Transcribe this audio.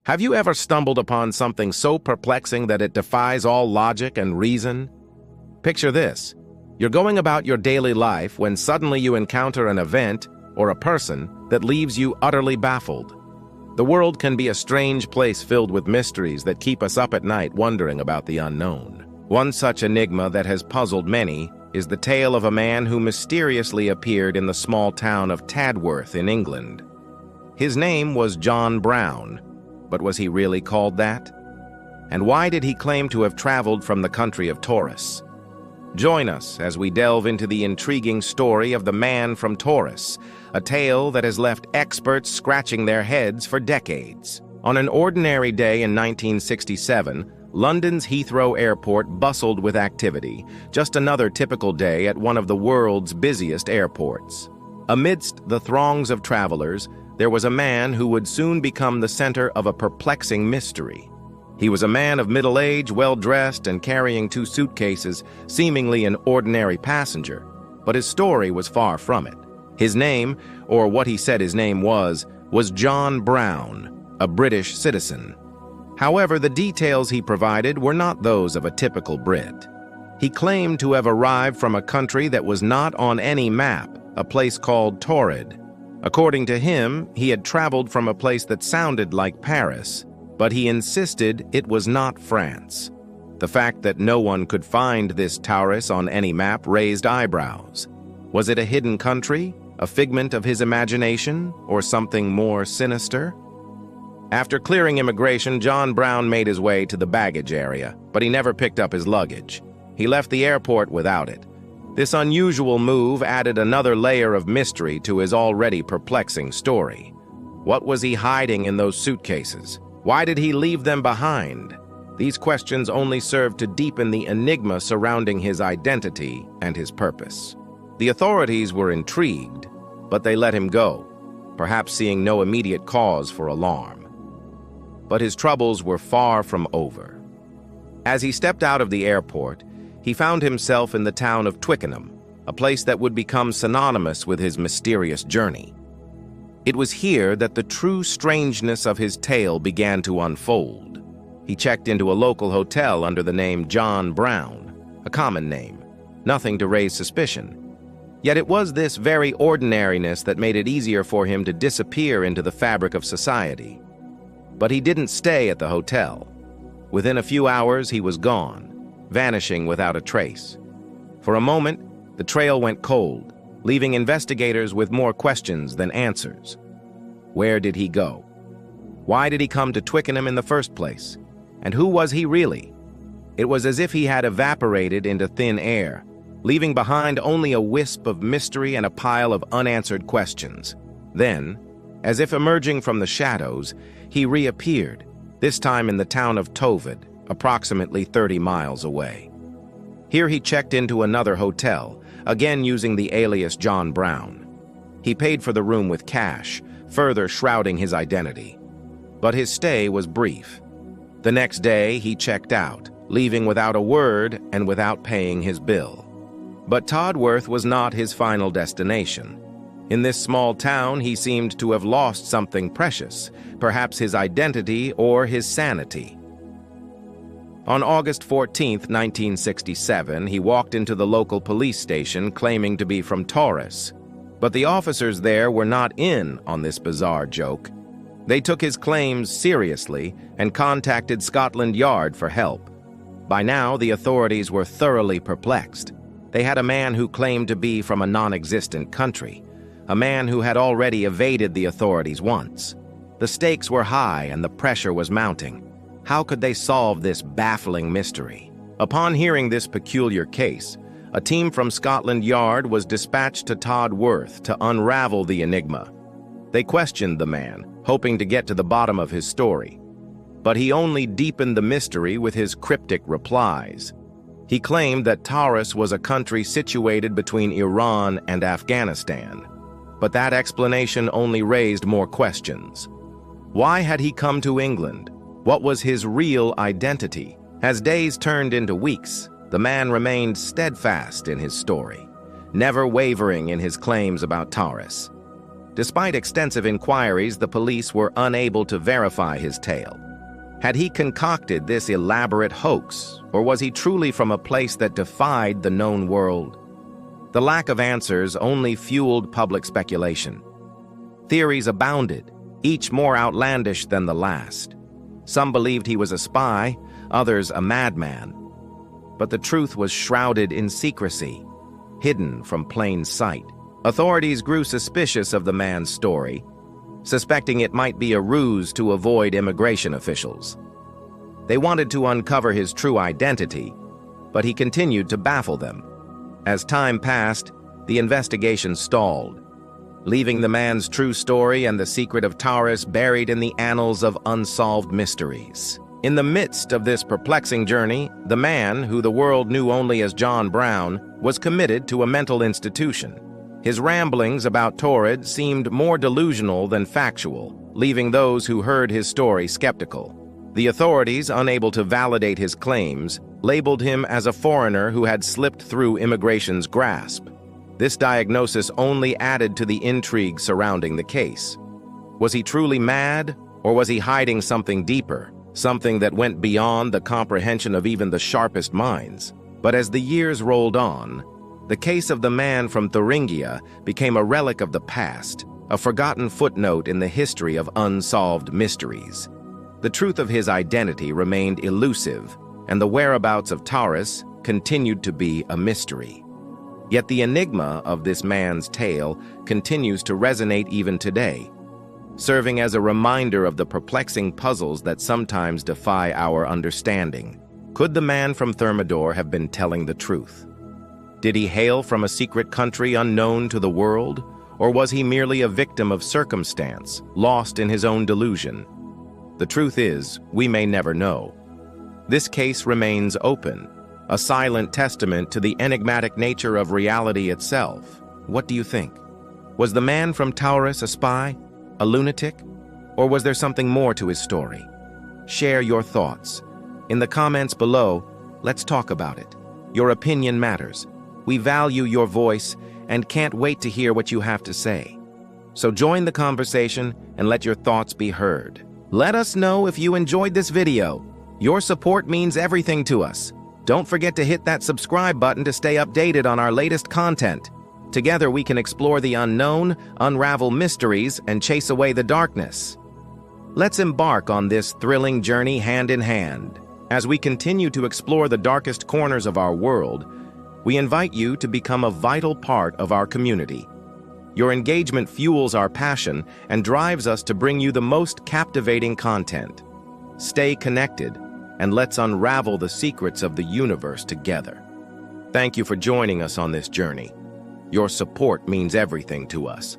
Have you ever stumbled upon something so perplexing that it defies all logic and reason? Picture this. You're going about your daily life when suddenly you encounter an event or a person that leaves you utterly baffled. The world can be a strange place filled with mysteries that keep us up at night wondering about the unknown. One such enigma that has puzzled many is the tale of a man who mysteriously appeared in the small town of Tadworth in England. His name was John Brown, but was he really called that? And why did he claim to have traveled from the country of Taurus? Join us as we delve into the intriguing story of the man from Taurus, a tale that has left experts scratching their heads for decades. On an ordinary day in 1967, London's Heathrow Airport bustled with activity, just another typical day at one of the world's busiest airports. Amidst the throngs of travelers, there was a man who would soon become the center of a perplexing mystery. He was a man of middle age, well-dressed, and carrying 2 suitcases, seemingly an ordinary passenger. But his story was far from it. His name, or what he said his name was John Brown, a British citizen. However, the details he provided were not those of a typical Brit. He claimed to have arrived from a country that was not on any map, a place called Taored. According to him, he had traveled from a place that sounded like Paris, but he insisted it was not France. The fact that no one could find this Taurus on any map raised eyebrows. Was it a hidden country, a figment of his imagination, or something more sinister? After clearing immigration, John Brown made his way to the baggage area, but he never picked up his luggage. He left the airport without it. This unusual move added another layer of mystery to his already perplexing story. What was he hiding in those suitcases? Why did he leave them behind? These questions only served to deepen the enigma surrounding his identity and his purpose. The authorities were intrigued, but they let him go, perhaps seeing no immediate cause for alarm. But his troubles were far from over. As he stepped out of the airport, he found himself in the town of Twickenham, a place that would become synonymous with his mysterious journey. It was here that the true strangeness of his tale began to unfold. He checked into a local hotel under the name John Brown, a common name, nothing to raise suspicion. Yet it was this very ordinariness that made it easier for him to disappear into the fabric of society. But he didn't stay at the hotel. Within a few hours, he was gone, vanishing without a trace. For a moment, the trail went cold, leaving investigators with more questions than answers. Where did he go? Why did he come to Twickenham in the first place? And who was he really? It was as if he had evaporated into thin air, leaving behind only a wisp of mystery and a pile of unanswered questions. Then, as if emerging from the shadows, he reappeared, this time in the town of Taured, approximately 30 miles away. Here he checked into another hotel, again using the alias John Brown. He paid for the room with cash, further shrouding his identity. But his stay was brief. The next day, he checked out, leaving without a word and without paying his bill. But Tadworth was not his final destination. In this small town, he seemed to have lost something precious, perhaps his identity or his sanity. On August 14, 1967, he walked into the local police station claiming to be from Taurus. But the officers there were not in on this bizarre joke. They took his claims seriously and contacted Scotland Yard for help. By now, the authorities were thoroughly perplexed. They had a man who claimed to be from a non-existent country, a man who had already evaded the authorities once. The stakes were high and the pressure was mounting. How could they solve this baffling mystery? Upon hearing this peculiar case, a team from Scotland Yard was dispatched to Tadworth to unravel the enigma. They questioned the man, hoping to get to the bottom of his story. But he only deepened the mystery with his cryptic replies. He claimed that Taurus was a country situated between Iran and Afghanistan. But that explanation only raised more questions. Why had he come to England? What was his real identity? As days turned into weeks, the man remained steadfast in his story, never wavering in his claims about Taurus. Despite extensive inquiries, the police were unable to verify his tale. Had he concocted this elaborate hoax, or was he truly from a place that defied the known world? The lack of answers only fueled public speculation. Theories abounded, each more outlandish than the last. Some believed he was a spy, others a madman. But the truth was shrouded in secrecy, hidden from plain sight. Authorities grew suspicious of the man's story, suspecting it might be a ruse to avoid immigration officials. They wanted to uncover his true identity, but he continued to baffle them. As time passed, the investigation stalled, leaving the man's true story and the secret of Taurus buried in the annals of unsolved mysteries. In the midst of this perplexing journey, the man, who the world knew only as John Brown, was committed to a mental institution. His ramblings about Taured seemed more delusional than factual, leaving those who heard his story skeptical. The authorities, unable to validate his claims, labeled him as a foreigner who had slipped through immigration's grasp. This diagnosis only added to the intrigue surrounding the case. Was he truly mad, or was he hiding something deeper, something that went beyond the comprehension of even the sharpest minds? But as the years rolled on, the case of the man from Thuringia became a relic of the past, a forgotten footnote in the history of unsolved mysteries. The truth of his identity remained elusive, and the whereabouts of Taurus continued to be a mystery. Yet the enigma of this man's tale continues to resonate even today, serving as a reminder of the perplexing puzzles that sometimes defy our understanding. Could the man from Thermidor have been telling the truth? Did he hail from a secret country unknown to the world, or was he merely a victim of circumstance, lost in his own delusion? The truth is, we may never know. This case remains open, a silent testament to the enigmatic nature of reality itself. What do you think? Was the man from Taurus a spy, a lunatic, or was there something more to his story? Share your thoughts. In the comments below, let's talk about it. Your opinion matters. We value your voice and can't wait to hear what you have to say. So join the conversation and let your thoughts be heard. Let us know if you enjoyed this video. Your support means everything to us. Don't forget to hit that subscribe button to stay updated on our latest content. Together we can explore the unknown, unravel mysteries, and chase away the darkness. Let's embark on this thrilling journey hand in hand. As we continue to explore the darkest corners of our world, we invite you to become a vital part of our community. Your engagement fuels our passion and drives us to bring you the most captivating content. Stay connected, and let's unravel the secrets of the universe together. Thank you for joining us on this journey. Your support means everything to us.